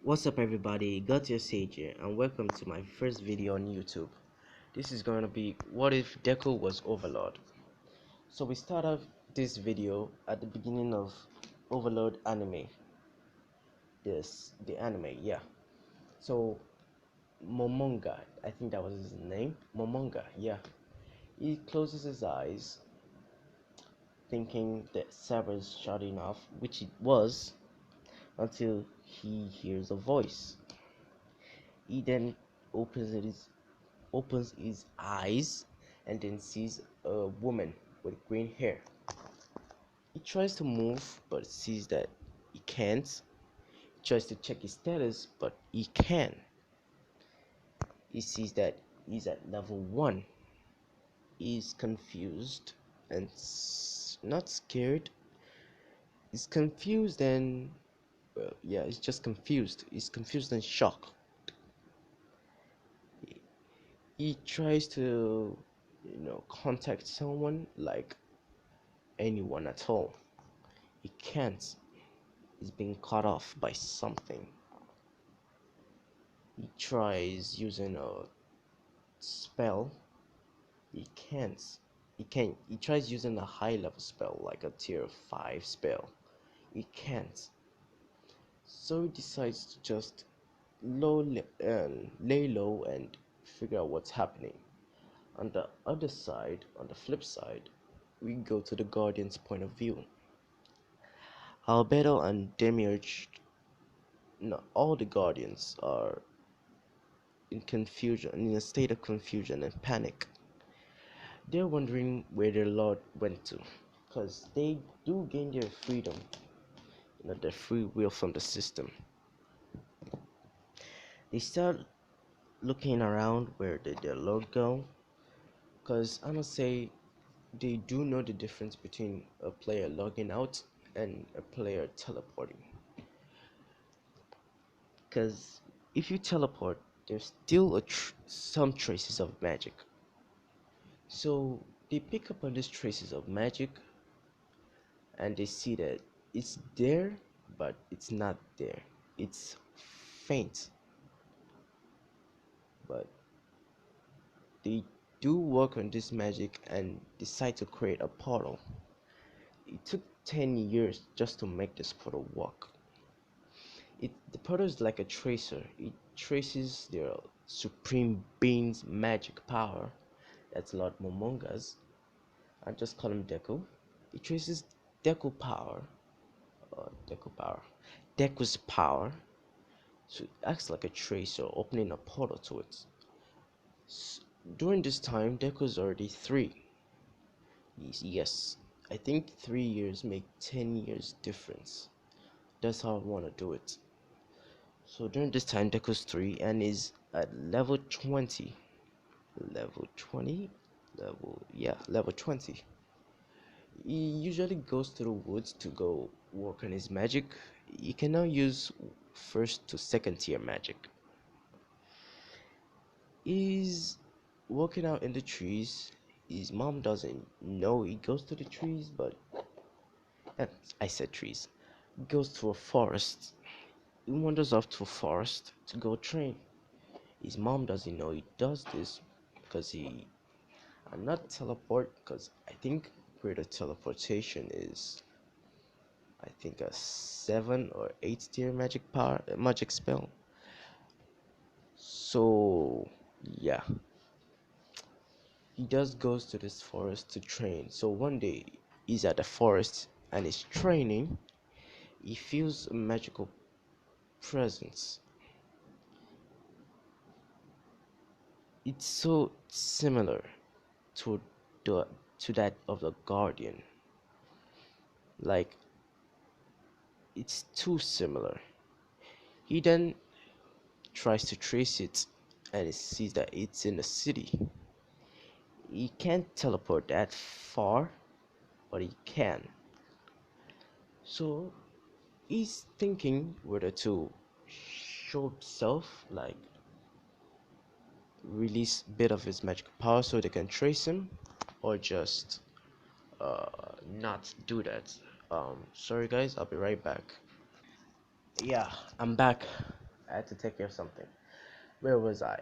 What's up everybody, got your sage here and welcome to my first video on YouTube. This is going to be what if Deku was Overlord. So we start off this video at the beginning of Overlord anime. The anime, yeah. So Momonga, I think that was his name. Momonga, yeah. He closes his eyes thinking that Saber's shutting off, which it was, until he hears a voice. He then opens his eyes and then sees a woman with green hair. He tries to move but sees that he can't. He tries to check his status but he can. He sees that he's at level 1. He's confused and not scared. He's confused and yeah, he's just confused. He's confused and shocked. He tries to contact someone, like anyone at all. He can't. He's being cut off by something. He tries using a spell. He can't. He tries using a high level spell, like a tier 5 spell. He can't. So he decides to just lay low and figure out what's happening. On the other side, on the flip side, we go to the Guardian's point of view. Albedo and Demiurge, no, all the Guardians are in a state of confusion and panic. They're wondering where their lord went to, because they do gain their freedom, their free will from the system. They start looking around where did their lord go, because I must say they do know the difference between a player logging out and a player teleporting. Because if you teleport, there's still some traces of magic. So they pick up on these traces of magic and they see that it's there, but it's not there. It's faint. But they do work on this magic and decide to create a portal. It took 10 years just to make this portal work. The portal is like a tracer. It traces their supreme being's magic power. That's Lord Momonga's. I just call him Deku. It traces Deku power, Deku power, Deku's power. So it acts like a tracer, opening a portal to it. During this time, Deku's already 3. Yes, I think 3 years make 10 years difference. That's how I want to do it. So during this time, Deku's 3 and is at level 20. Level 20? Level 20. He usually goes to the woods to go work on his magic. He can now use first to second tier magic. He's walking out in the trees. His mom doesn't know he goes to the trees, but I said trees. He goes to a forest. He wanders off to a forest to go train. His mom doesn't know he does this because he and not teleport, because I think greater teleportation is, I think, a 7 or 8 tier magic spell. So yeah, he just goes to this forest to train. So one day he's at the forest and he's training. He feels a magical presence. It's so similar to the to that of the Guardian. Like, it's too similar. He then tries to trace it and he sees that it's in the city. He can't teleport that far, but he can. So he's thinking whether to show himself, like release a bit of his magical power so they can trace him, or just not do that. Sorry guys, I'll be right back. Yeah, I'm back. I had to take care of something. Where was I?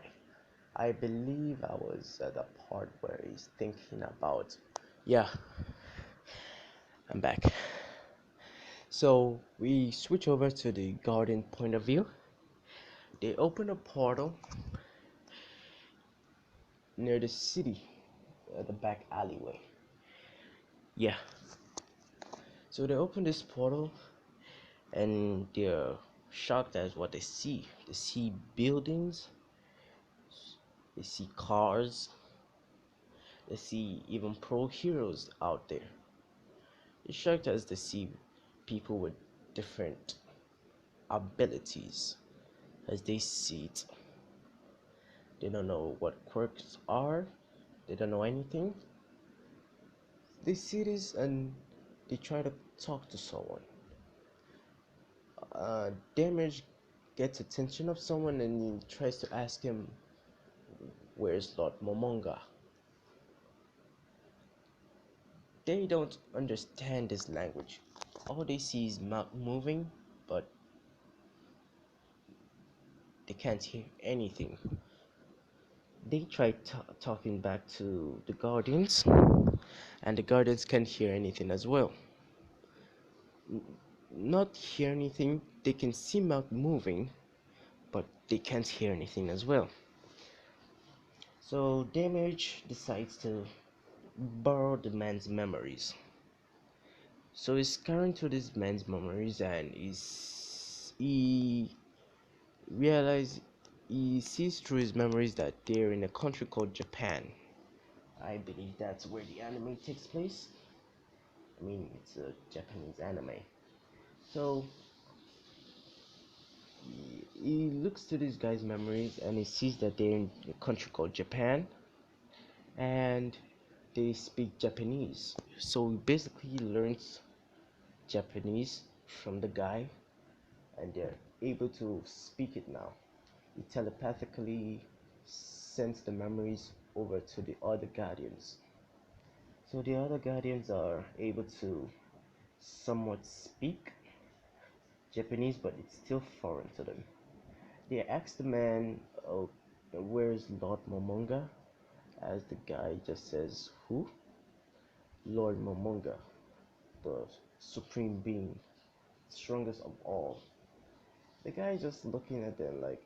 I believe I was at the part where he's thinking about. Yeah, I'm back. So we switch over to the garden point of view. They open a portal near the city at the back alleyway. Yeah. So they open this portal and they're shocked at what they see. They see buildings, they see cars, they see even pro heroes out there. They're shocked as they see people with different abilities as they see it. They don't know what quirks are, they don't know anything. They see this and they try to talk to someone. Damage gets attention of someone and he tries to ask him, where's Lord Momonga? They don't understand this language. All they see is mouth moving, but they can't hear anything. They try talking back to the Guardians, and the Guardians can't hear anything as well. Not hear anything, they can see mouth moving, but they can't hear anything as well. So Damage decides to borrow the man's memories. So he's carrying through this man's memories and he realizes he sees through his memories that they're in a country called Japan. I believe that's where the anime takes place. I mean, it's a Japanese anime. So he looks to this guy's memories and he sees that they're in a country called Japan and they speak Japanese. So he basically learns Japanese from the guy and they're able to speak it now. He telepathically sends the memories over to the other guardians. So the other guardians are able to somewhat speak Japanese, but it's still foreign to them. They ask the man, oh, where's Lord Momonga? As the guy just says, who? Lord Momonga, the supreme being, strongest of all. The guy just looking at them like,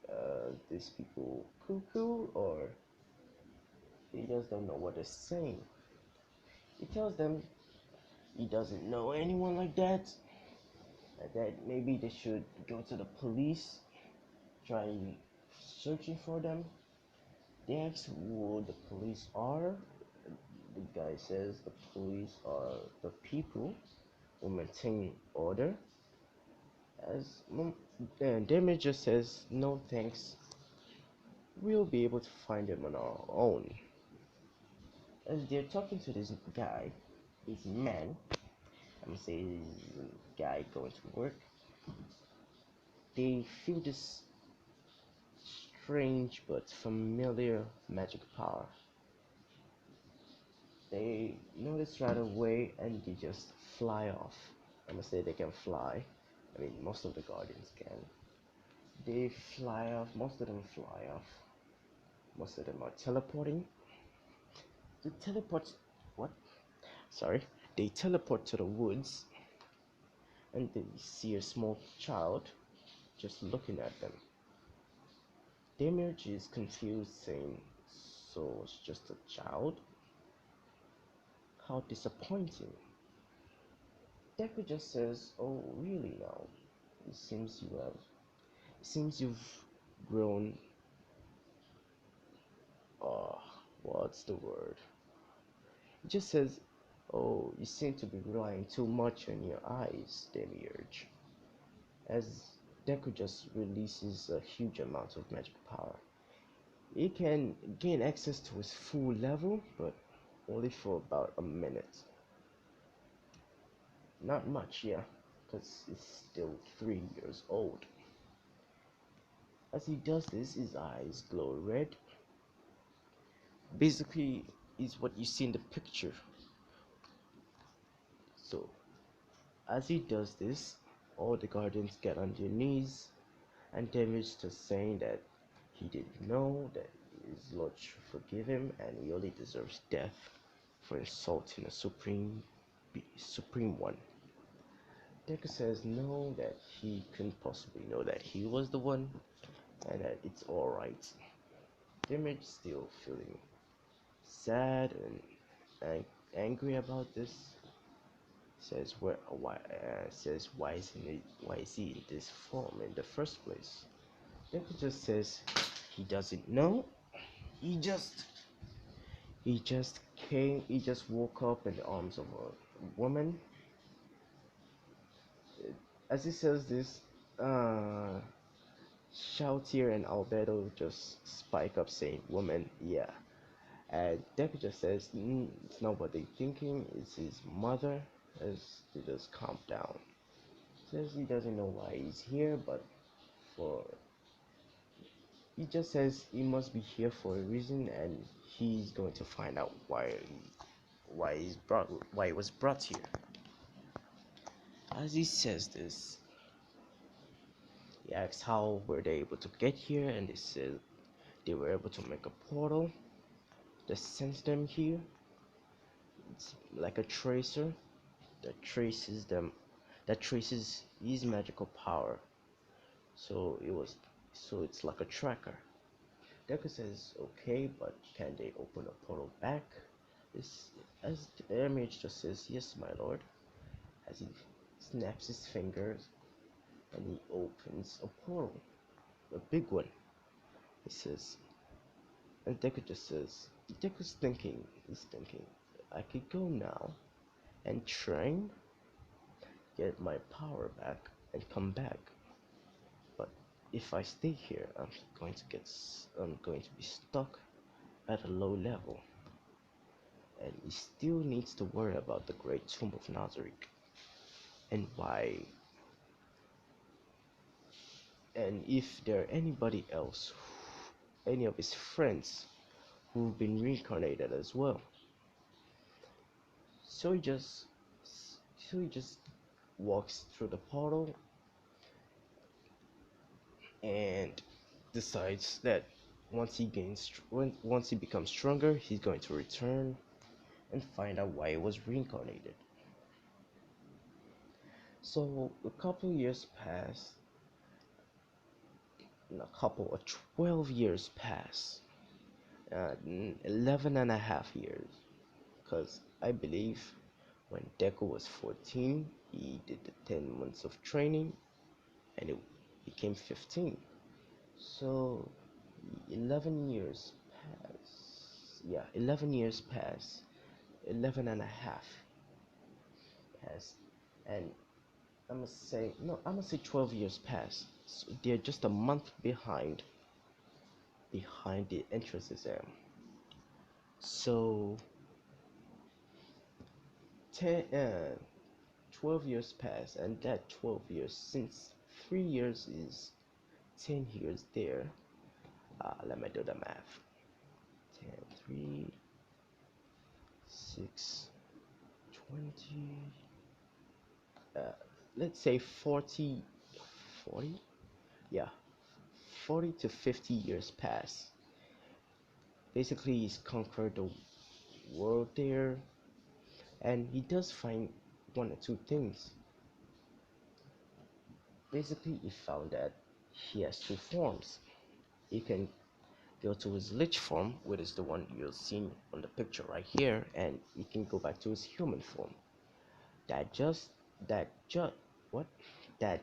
these people cuckoo, or they just don't know what they're saying. He tells them he doesn't know anyone like that, and that maybe they should go to the police, try searching for them. They ask who the police are. The guy says the police are the people who maintain order. As Damage just says, no thanks, we'll be able to find them on our own. As they're talking to this guy, this man, I'm gonna say this guy going to work, they feel this strange but familiar magic power. They notice right away and they just fly off. I'm gonna say they can fly. I mean, most of the Guardians can. They fly off, most of them fly off. Most of them are teleporting. They teleport. What? Sorry. They teleport to the woods and they see a small child just looking at them. Damage is confused, saying, so it's just a child? How disappointing. Deku just says, oh, really now? It seems you have. It seems you've grown. Oh, what's the word? It just says, oh, you seem to be relying too much on your eyes, Demiurge. As Deku just releases a huge amount of magic power. He can gain access to his full level, but only for about a minute. Not much, yeah, because he's still 3 years old. As he does this, his eyes glow red. Basically, is what you see in the picture. So, as he does this, all the guardians get on their knees And Damage just saying that he didn't know that his Lord should forgive him and he only deserves death for insulting a supreme one. Deku says no, that he couldn't possibly know that he was the one and that it's alright. Damage still feeling sad and angry about this. Says why is he in this form in the first place? Deku just says he doesn't know. He just he just woke up in the arms of a woman. As he says this, Shoutier and Albedo just spike up saying woman, yeah. And Deku just says it's not what they're thinking, it's his mother. As they just calm down. Says he doesn't know why he's here, but for he just says he must be here for a reason, and he's going to find out why he was brought here. As he says this, he asks how were they able to get here, and they said they were able to make a portal that sends them here. It's like a tracer that traces them, that traces his magical power. So it's like a tracker. Deku says okay, but can they open a portal back? This as the image just says yes, my lord. As he snaps his fingers and he opens a portal, a big one. He says, and Deku just says, he's thinking, I could go now and train, get my power back, and come back. But if I stay here, I'm going to be stuck at a low level. And he still needs to worry about the Great Tomb of Nazarick and why, and if there anybody else, any of his friends who've been reincarnated as well. So he just so he just walks through the portal and decides that once he becomes stronger, he's going to return and find out why he was reincarnated. So a couple years pass, and a couple of 12 years pass, 11 and a half years, because I believe when Deku was 14, he did the 10 months of training and it became 15. So 11 years pass. Yeah, 11 years pass. 11 and a half pass. And I'm gonna say 12 years pass. So they're just a month behind the entrance exam. So 10 12 years pass, and that 12 years, since 3 years is 10 years there, let me do the math. 10 3 6 20, let's say 40, yeah, 40 to 50 years pass. Basically he's conquered the world there, and he does find one or two things. Basically he found that he has two forms. He can go to his lich form, which is the one you're seeing on the picture right here, and he can go back to his human form. That just that just what that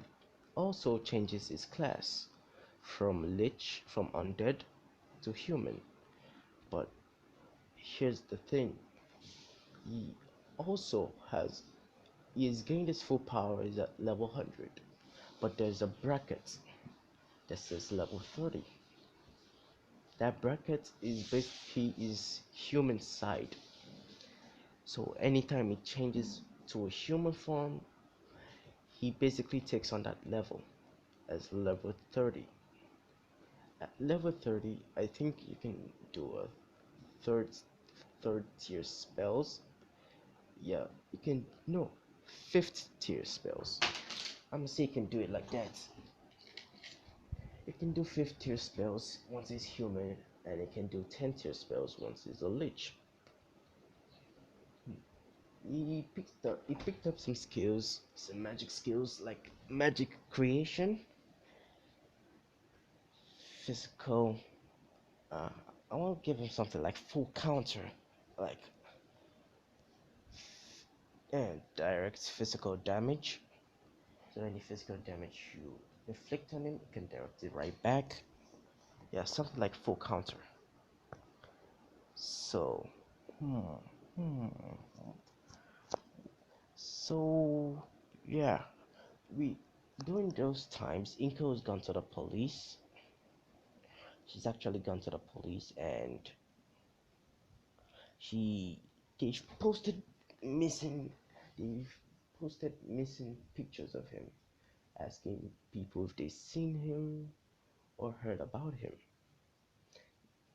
also changes his class from lich, from undead to human. But here's the thing, he also has he has gained his full power is at level 100, but there's a bracket that says level 30. That bracket is basically his human side. So anytime he changes to a human form, he basically takes on that level as level 30. At level 30, I think you can do a third third tier spells. Yeah, you can no fifth tier spells. I'm gonna say you can do it like that. can do 5th tier spells once he's human, and it can do 10th tier spells once he's a lich. He picked up some skills, some magic skills like magic creation, physical. Uh, I want to give him something like full counter, like and direct physical damage. So any physical damage you inflict on him, you can direct it right back. Yeah, something like full counter. So, hmm, hmm. So, yeah, we during those times, Inko's gone to the police. She's actually gone to the police, and she they've posted missing. They've posted missing pictures of him, asking people if they've seen him or heard about him.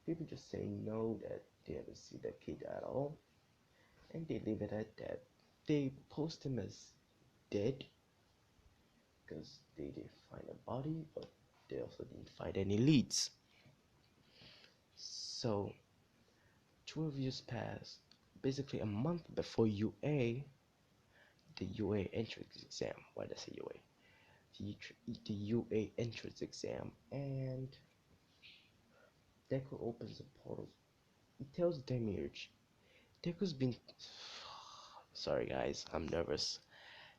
People just say no, that they haven't seen the kid at all, and they leave it at that. They post him as dead because they didn't find a body, but they also didn't find any leads. So 12 years passed, basically a month before UA, the UA entrance exam. Why did I say UA? The UA entrance exam, and Deku opens a portal. He tells Demiurge. Deku's been. Sorry, guys, I'm nervous.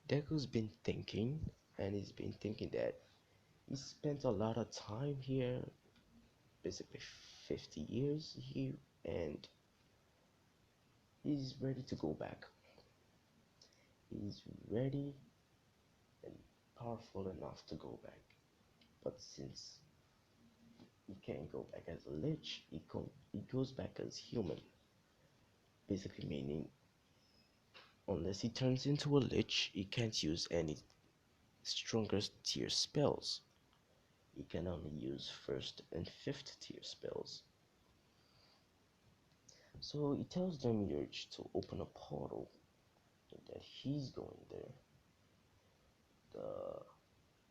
Deku's been thinking, and he's been thinking that he spent a lot of time here, basically 50 years here, and he's ready to go back. He's ready and powerful enough to go back. But since he can't go back as a lich, he goes back as human. Basically meaning, unless he turns into a lich, he can't use any stronger tier spells. He can only use 1st and 5th tier spells. So he tells Demiurge to open a portal, and that he's going there. The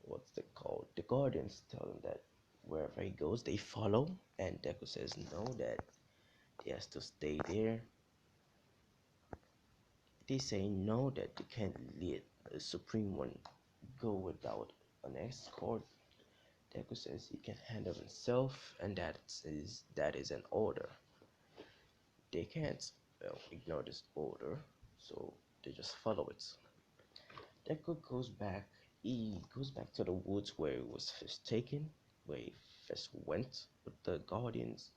what's it called? The Guardians tell him that wherever he goes, they follow, and Deku says no, that he has to stay there. They say no, that they can't let a Supreme One go without an escort. Deku says he can handle himself, and that is an order. They can't ignore this order, so they just follow it. Deku goes back. He goes back to the woods where he was first taken, where he first went with the Guardians,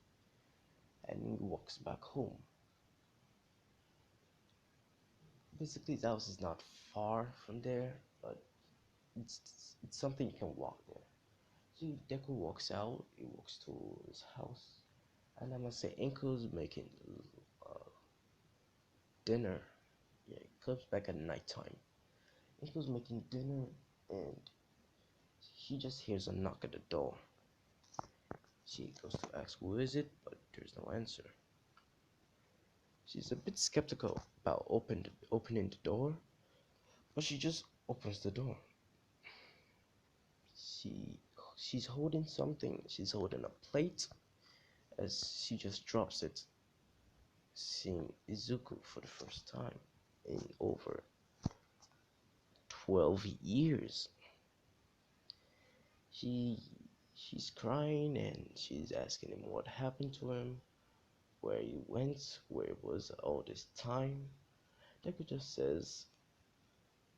and he walks back home. Basically, his house is not far from there, but it's something you can walk there. So Deku walks out. He walks to his house, and I must say, Inko's making uh, dinner. Yeah, he comes back at nighttime. Inko's making dinner, and she just hears a knock at the door. She goes to ask who is it, but there's no answer. She's a bit skeptical about opening the door, but she just opens the door. She she's holding something. She's holding a plate as she just drops it, seeing Izuku for the first time in over 12 years. She she's crying, and she's asking him what happened to him, where he went, where he was all this time. Deku just says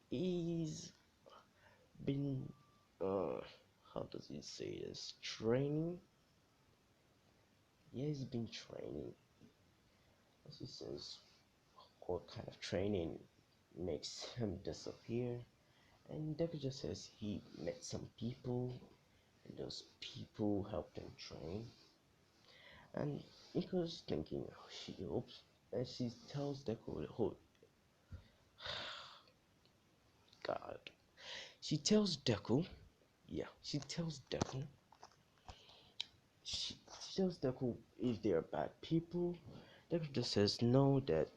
he's been how does he say this, training. Yeah, he's been training. As he says, what kind of training makes him disappear? And Deku just says he met some people, and those people helped him train. And Iko's thinking, she hopes, and she tells Deku, oh God, she tells Deku, yeah, she tells Deku if they're bad people. Deku just says no, that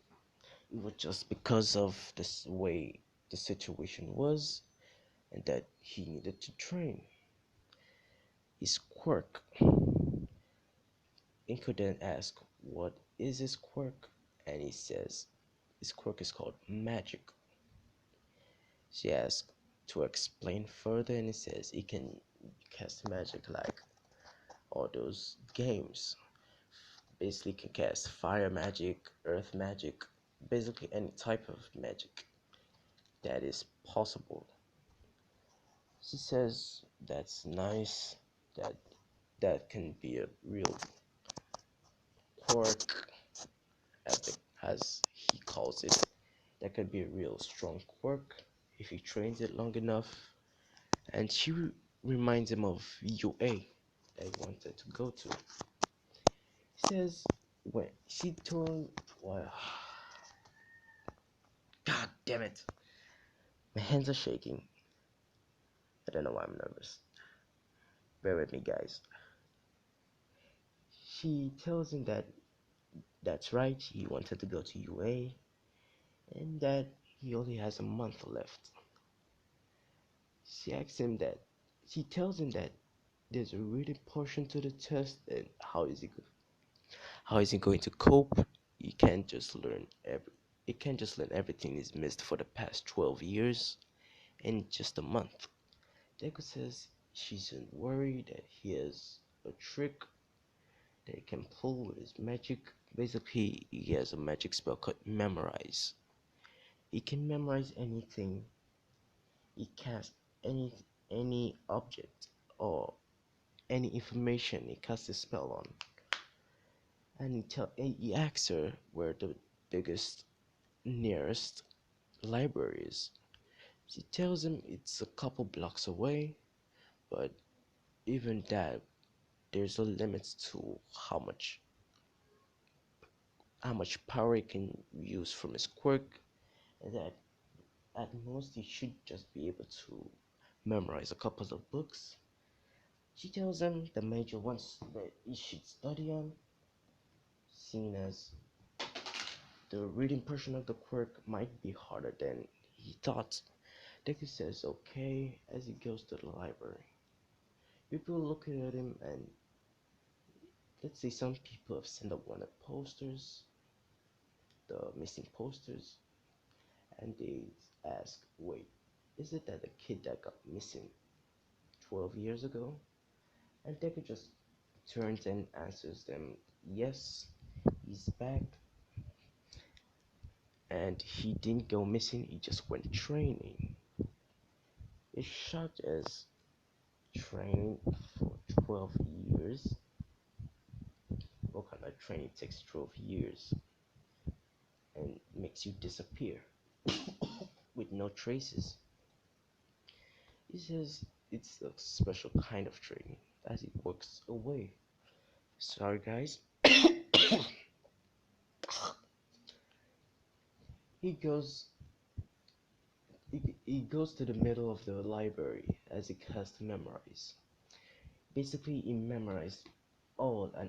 it was just because of this way the situation was, and that he needed to train. He's quirk. Inko then asks, what is his quirk? And he says, his quirk is called magic. She asks to explain further, and he says he can cast magic like all those games. Basically, can cast fire magic, earth magic, basically any type of magic that is possible. She says that's nice, that that can be a real quirk, as he calls it. That could be a real strong quirk if he trains it long enough. And she reminds him of UA that he wanted to go to. He says when she told, well, God damn it, my hands are shaking. I don't know why I'm nervous. Bear with me, guys. She tells him that that's right, he wanted to go to UA and that he only has a month left. She asks him that, she tells him that there's a reading portion to the test, and how is he going to cope? You can't just learn every you can't just learn everything he's missed for the past 12 years in just a month. Deku says she shouldn't worry, that he has a trick that he can pull with his magic. Basically, he has a magic spell called Memorize. He can memorize anything. He casts any object or any information he casts a spell on. And he asks her where the biggest nearest library is. She tells him it's a couple blocks away, but even that, there's a limit to how much power he can use from his quirk, and that at most he should just be able to memorize a couple of books. She tells him the major ones that he should study on, seeing as the reading portion of the quirk might be harder than he thought. Deku says okay as he goes to the library. People looking at him, and let's say some people have sent up one of the posters, the missing posters, and they ask, wait, is it that the kid that got missing 12 years ago? And Deku just turns and answers them, yes, he's back, and he didn't go missing, he just went training. It's shocked as training for 12 years. What kind of training takes 12 years and makes you disappear with no traces? He says it's a special kind of training as it works away. Sorry, guys. he goes. He goes to the middle of the library as he has to memorize. Basically, he memorized all and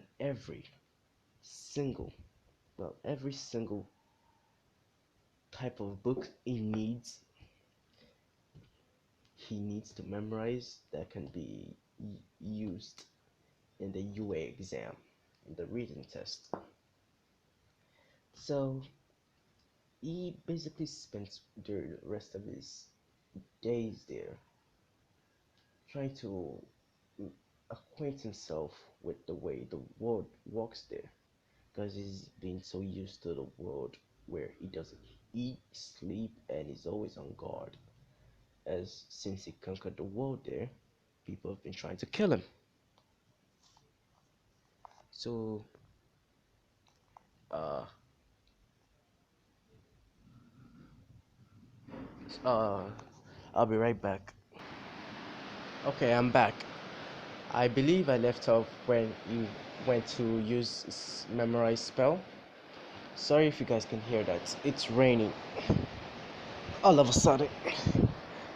single, every single type of book he needs to memorize that can be used in the UA exam, in the reading test. So he basically spends the rest of his days there trying to acquaint himself with the way the world works there, because he's been so used to the world where he doesn't eat, sleep, and he's always on guard. As since he conquered the world there, people have been trying to kill him. So, uh, uh, I'll be right back. Okay, I'm back. I believe I left off when you went to use memorize spell. Sorry if you guys can hear that. It's raining all of a sudden.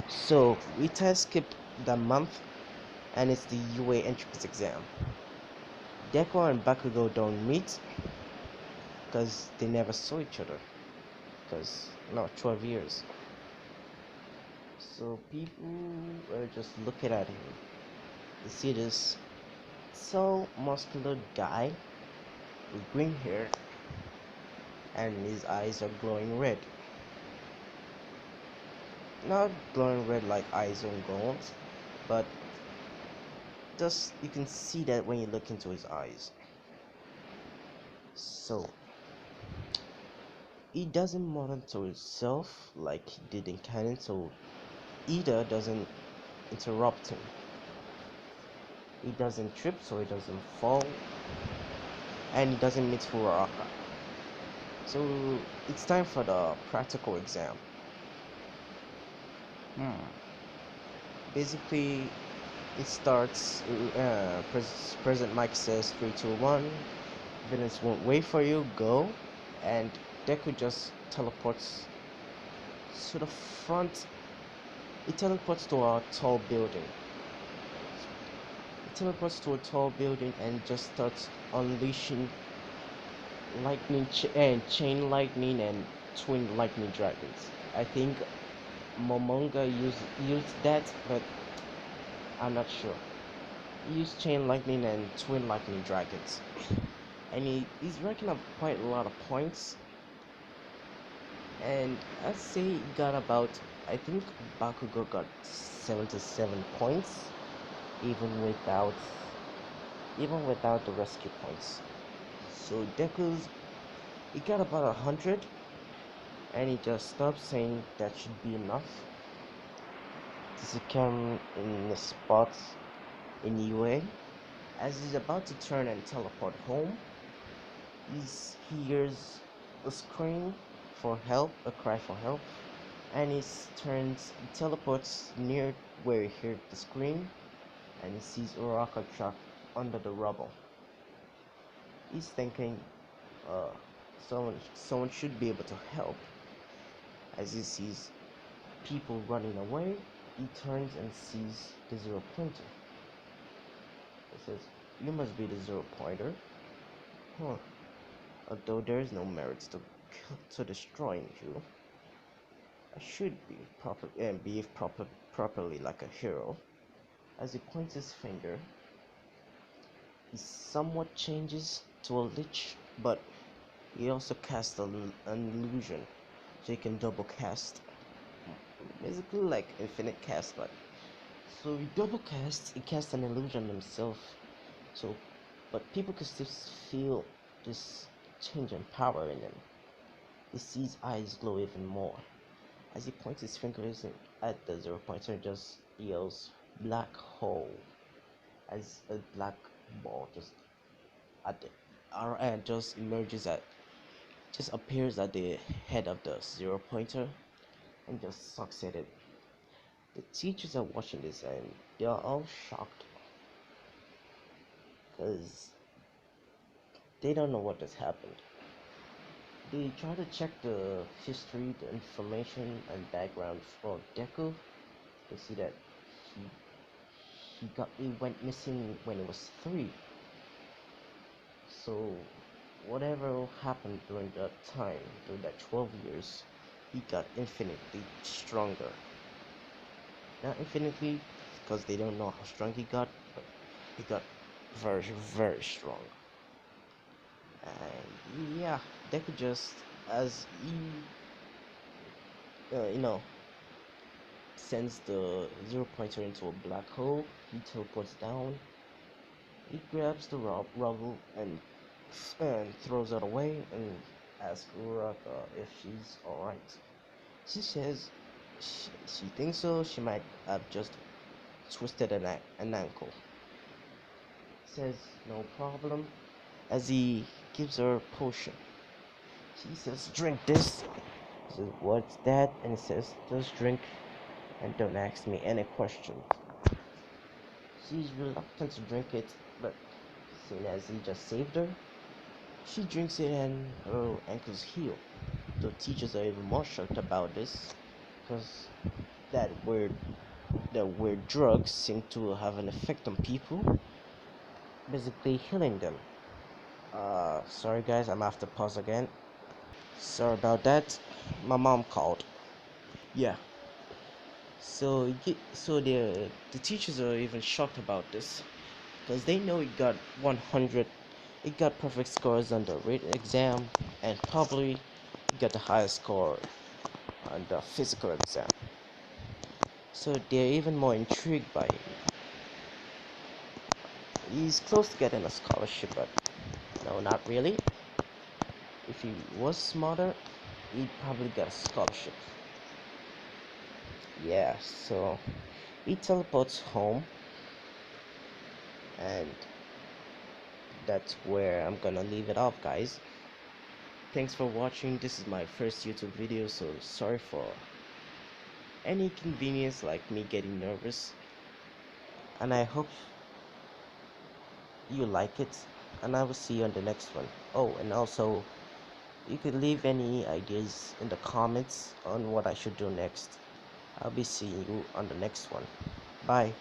So we test skip the month, and it's the UA entrance exam. Deku and Bakugo don't meet because they never saw each other. Because no, 12 years. So people are just looking at him. You see this tall, muscular guy with green hair, and his eyes are glowing red. Not glowing red like eyes on gold, but just you can see that when you look into his eyes. So he doesn't monitor himself like he did in canon, so Ida doesn't interrupt him. He doesn't trip, so he doesn't fall, and he doesn't meet Furaka. So it's time for the practical exam. Basically, it starts. President Mike says 3, 2, 1. Venus won't wait for you. Go, and Deku just teleports to the front. It teleports to a tall building. It teleports to a tall building and just starts unleashing and chain lightning and twin lightning dragons. I think Momonga used that, but I'm not sure. He used chain lightning and twin lightning dragons, and he's racking up quite a lot of points. And I'd say he got about, I think Bakugo got 77 points, even without the rescue points. So Deku's he got about 100, and he just stopped saying that should be enough. To come in the spot in UA. As he's about to turn and teleport home, he hears a scream for help, a cry for help, and he teleports near where he heard the scream, and he sees Uraka trapped under the rubble. He's thinking, uh, someone should be able to help. As he sees people running away, he turns and sees the zero pointer. He says, "You must be the zero pointer." Huh. Although there is no merit to destroying you, I should be behave properly like a hero. As he points his finger, he somewhat changes to a lich, but he also casts an illusion, so he can double cast. Basically like infinite cast, but so he double casts, he casts an illusion himself. So, but people can still feel this change in power in him. He sees eyes glow even more. As he points his fingers at the zero pointer, just yells "black hole" as a black ball just at the just just appears at the head of the zero pointer and just sucks at it. The teachers are watching this and they are all shocked because they don't know what has happened. They try to check the history, the information and background for Deku. They see that he went missing when he was 3. So whatever happened during that time, during that 12 years, he got infinitely stronger. Not infinitely, because they don't know how strong he got, but he got very, very strong. And yeah, Deku just, as he, sends the zero pointer into a black hole, he teleports down, he grabs the rubble and throws it away and asks Uraka if she's alright. She says she thinks so. She might have just twisted an ankle. Says no problem as he gives her a potion. She says, "Drink this." He says, "What's that?" And he says, "Just drink and don't ask me any questions." She's reluctant to drink it, but soon as he just saved her, she drinks it and her ankles heal. The teachers are even more shocked about this because that weird drugs seem to have an effect on people, basically healing them. Sorry guys, I'm have to pause again. Sorry about that. My mom called. Yeah. So the teachers are even shocked about this because they know he got 100. He got perfect scores on the written exam, and probably he got the highest score on the physical exam. So they're even more intrigued by him. He's close to getting a scholarship, but no, not really. If he was smarter, he'd probably get a scholarship. Yeah, so he teleports home, and that's where I'm gonna leave it off, guys. Thanks for watching. This is my first YouTube video, so sorry for any inconvenience like me getting nervous, and I hope you like it, and I will see you on the next one. Oh, and also you could leave any ideas in the comments on what I should do next. I'll be seeing you on the next one. Bye.